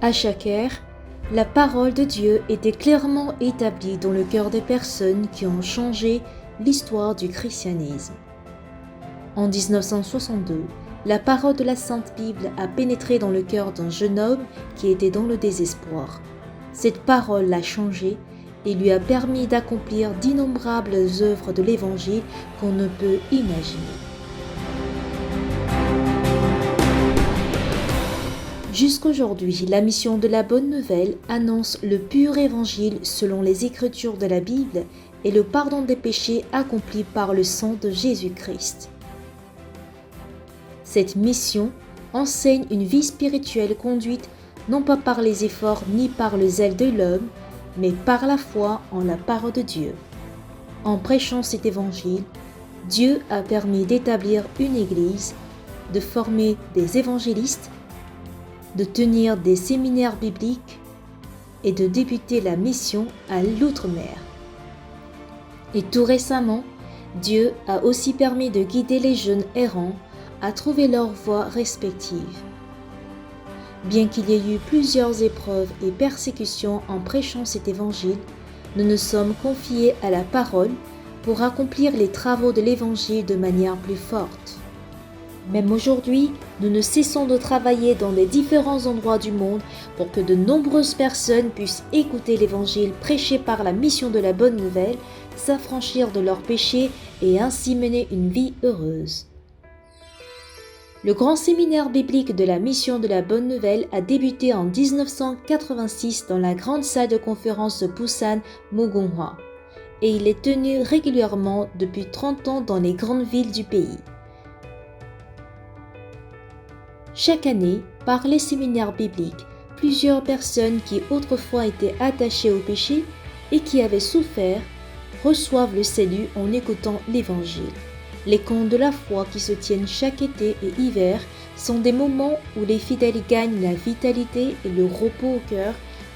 À chaque ère, la parole de Dieu était clairement établie dans le cœur des personnes qui ont changé l'histoire du christianisme. En 1962, la parole de la Sainte Bible a pénétré dans le cœur d'un jeune homme qui était dans le désespoir. Cette parole l'a changé et lui a permis d'accomplir d'innombrables œuvres de l'Évangile qu'on ne peut imaginer. Jusqu'aujourd'hui, la mission de la Bonne Nouvelle annonce le pur Évangile selon les Écritures de la Bible et le pardon des péchés accompli par le sang de Jésus-Christ. Cette mission enseigne une vie spirituelle conduite non pas par les efforts ni par le zèle de l'homme, mais par la foi en la parole de Dieu. En prêchant cet évangile, Dieu a permis d'établir une église, de former des évangélistes, de tenir des séminaires bibliques et de débuter la mission à l'outre-mer. Et tout récemment, Dieu a aussi permis de guider les jeunes errants à trouver leur voie respective. Bien qu'il y ait eu plusieurs épreuves et persécutions en prêchant cet évangile, nous nous sommes confiés à la parole pour accomplir les travaux de l'évangile de manière plus forte. Même aujourd'hui, nous ne cessons de travailler dans les différents endroits du monde pour que de nombreuses personnes puissent écouter l'évangile prêché par la mission de la Bonne Nouvelle, s'affranchir de leurs péchés et ainsi mener une vie heureuse. Le grand séminaire biblique de la mission de la Bonne Nouvelle a débuté en 1986 dans la grande salle de conférence de Busan, Mugunghwa, et il est tenu régulièrement depuis 30 ans dans les grandes villes du pays. Chaque année, par les séminaires bibliques, plusieurs personnes qui autrefois étaient attachées au péché et qui avaient souffert reçoivent le salut en écoutant l'Évangile. Les camps de la foi qui se tiennent chaque été et hiver sont des moments où les fidèles gagnent la vitalité et le repos au cœur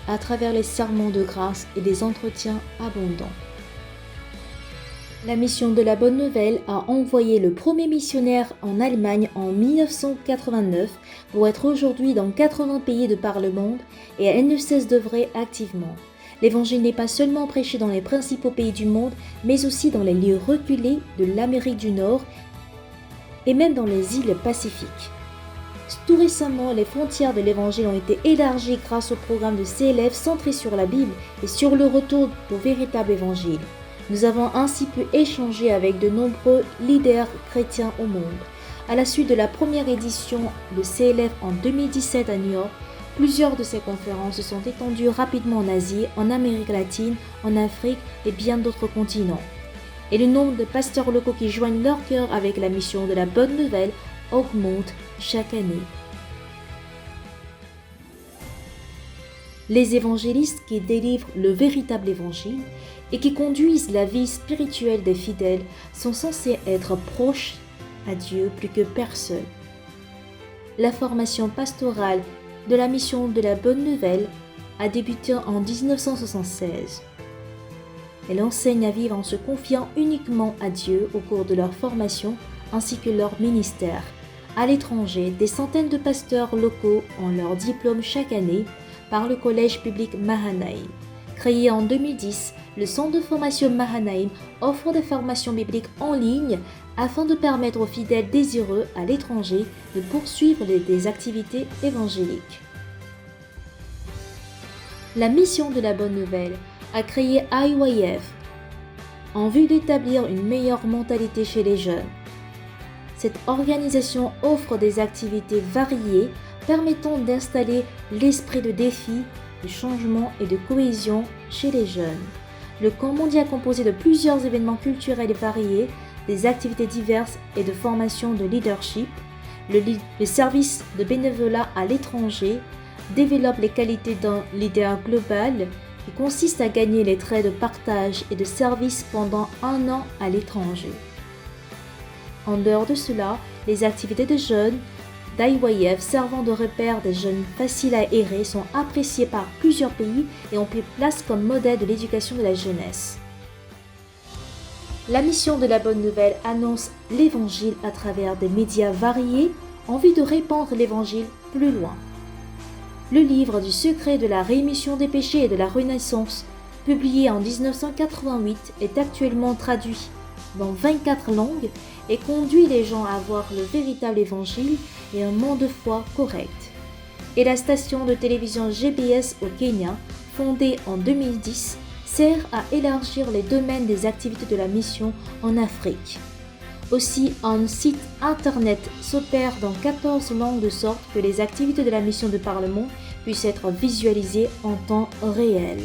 à travers les sermons de grâce et des entretiens abondants. La mission de la Bonne Nouvelle a envoyé le premier missionnaire en Allemagne en 1989 pour être aujourd'hui dans 80 pays de par le monde et elle ne cesse d'œuvrer activement. L'Évangile n'est pas seulement prêché dans les principaux pays du monde, mais aussi dans les lieux reculés de l'Amérique du Nord et même dans les îles Pacifiques. Tout récemment, les frontières de l'Évangile ont été élargies grâce au programme de CLF centré sur la Bible et sur le retour au véritable Évangile. Nous avons ainsi pu échanger avec de nombreux leaders chrétiens au monde. À la suite de la première édition de CLF en 2017 à New York, plusieurs de ces conférences se sont étendues rapidement en Asie, en Amérique latine, en Afrique et bien d'autres continents. Et le nombre de pasteurs locaux qui joignent leur cœur avec la mission de la Bonne Nouvelle augmente chaque année. Les évangélistes qui délivrent le véritable évangile et qui conduisent la vie spirituelle des fidèles sont censés être proches à Dieu plus que personne. La formation pastorale de la mission de la Bonne Nouvelle a débuté en 1976. Elle enseigne à vivre en se confiant uniquement à Dieu au cours de leur formation ainsi que leur ministère. À l'étranger, des centaines de pasteurs locaux ont leur diplôme chaque année par le collège public Mahanaïm. Créé en 2010, le centre de formation Mahanaïm offre des formations bibliques en ligne afin de permettre aux fidèles désireux à l'étranger de poursuivre des activités évangéliques. La mission de la Bonne Nouvelle a créé IYF en vue d'établir une meilleure mentalité chez les jeunes. Cette organisation offre des activités variées permettant d'installer l'esprit de défi, de changement et de cohésion chez les jeunes. Le camp mondial composé de plusieurs événements culturels variés, des activités diverses et de formation de leadership, le service de bénévolat à l'étranger développe les qualités d'un leader global qui consiste à gagner les traits de partage et de service pendant 1 an à l'étranger. En dehors de cela, les activités de jeunes d'IYF servant de repère des jeunes faciles à errer sont appréciées par plusieurs pays et ont pris place comme modèle de l'éducation de la jeunesse. La mission de la Bonne Nouvelle annonce l'Évangile à travers des médias variés en vue de répandre l'Évangile plus loin. Le livre du secret de la rémission des péchés et de la renaissance, publié en 1988, est actuellement traduit dans 24 langues et conduit les gens à voir le véritable évangile et un monde de foi correct. Et la station de télévision GBS au Kenya, fondée en 2010, sert à élargir les domaines des activités de la mission en Afrique. Aussi, un site internet s'opère dans 14 langues de sorte que les activités de la mission de Parlement puissent être visualisées en temps réel.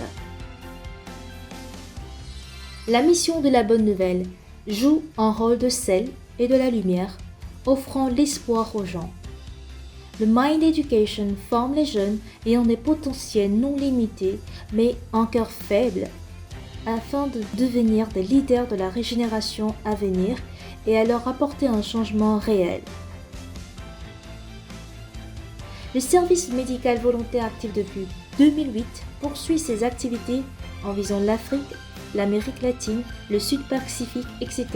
La mission de la Bonne Nouvelle joue un rôle de sel et de la lumière, offrant l'espoir aux gens. Le Mind Education forme les jeunes ayant des potentiels non limités, mais un cœur faible, afin de devenir des leaders de la régénération à venir et à leur apporter un changement réel. Le service médical volontaire actif depuis 2008 poursuit ses activités en visant l'Afrique, l'Amérique latine, le Sud-Pacifique, etc.,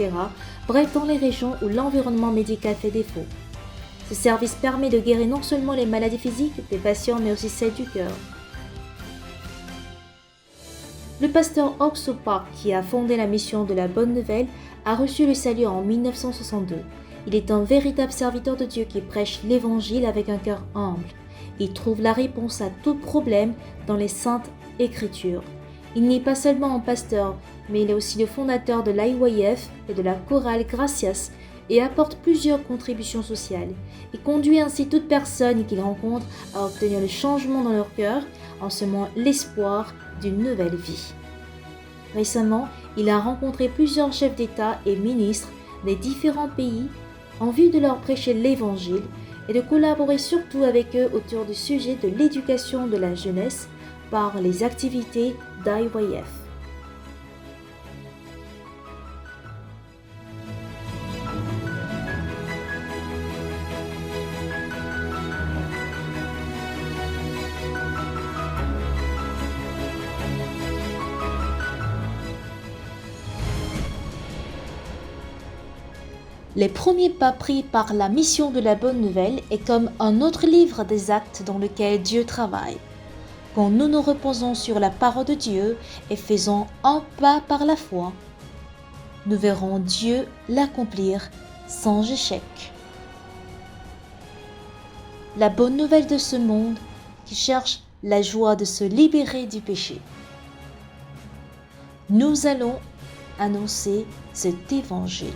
bref dans les régions où l'environnement médical fait défaut. Ce service permet de guérir non seulement les maladies physiques des patients, mais aussi celles du cœur. Le pasteur Oxo Park, qui a fondé la mission de la Bonne Nouvelle, a reçu le salut en 1962. Il est un véritable serviteur de Dieu qui prêche l'Évangile avec un cœur humble. Il trouve la réponse à tout problème dans les Saintes Écritures. Il n'est pas seulement un pasteur, mais il est aussi le fondateur de l'IYF et de la chorale Gracias et apporte plusieurs contributions sociales. Il conduit ainsi toute personne qu'il rencontre à obtenir le changement dans leur cœur en semant l'espoir d'une nouvelle vie. Récemment, il a rencontré plusieurs chefs d'État et ministres des différents pays en vue de leur prêcher l'Évangile et de collaborer surtout avec eux autour du sujet de l'éducation de la jeunesse par les activités d'IYF. Les premiers pas pris par la mission de la Bonne Nouvelle est comme un autre livre des actes dans lequel Dieu travaille. Quand nous nous reposons sur la parole de Dieu et faisons un pas par la foi, nous verrons Dieu l'accomplir sans échec. La bonne nouvelle de ce monde qui cherche la joie de se libérer du péché. Nous allons annoncer cet évangile.